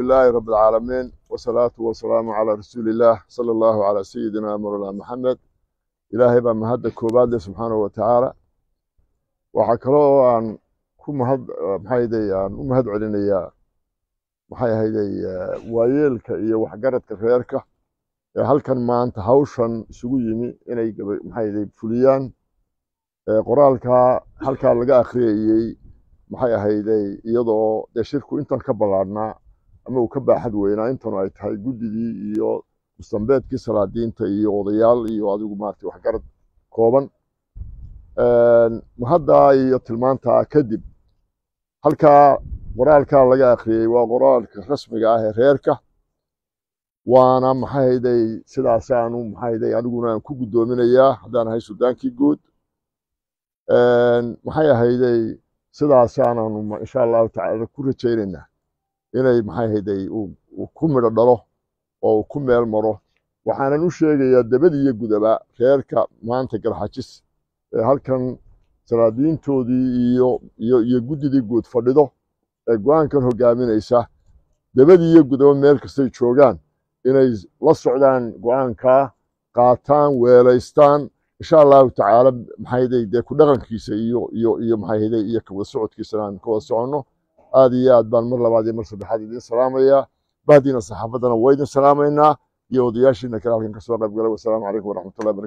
لله رب العالمين والصلاة والسلام على رسول الله صلى الله على سيدنا مولانا محمد. إلهي بان مهد كوباد سبحانه وتعالى وحكروا عن كم هاد محايدي عن مهد علينا محايدي وايلك إيه وحجرت كفيرك هل كان ما أنت هوشن سويني إني محايدي فليان قرالك هل كان لقى أخري محايدي يضو دشيركو إنت كبلارنا ama uu ka baaxad weynaa intanu ay tahay guddigii iyo mustanbeedkii salaadiinta iyo odayaal iyo adigu maartay waxgarad kooban hadda iyo tilmaanta kadib halka qoraalka laga akhriyay waa qoraalka rasmiga ah ee reerka waana maxayday sidaas aanu maxayday aniguna aan ku gudoominayaa haddaan ahay suldaankii guud maxay ahayday sidaas aanu insha allahu tacaala ku rajaynaynaa inay maxayday uu ku midho dhalo oo ku meel maro waxaanan u sheegayaa dabadiyo gudaba reerka maanta garxajis ee halkan salaadiintoodii iyo guddidii guud fadhido ee go'aankan hogaaminaysa dabadiyo gudaba meel kastay joogaan inay la socdaan go'aanka qaataan weelaystaan insha allahu tacaala maxayday dee ku dhaqankiisa iyo maxayday iyo ka wada socodkiisa aan ka wada soconno aad iyo aad baan mar labaad iyo mar saddexaad idin salaamayaa bahdiina saxaafadana waa idin salaamaynaa iyo odayaashiina kale halkan ka soo qayb galay wasalaamu calaykum waraxmatullahi wabarakatu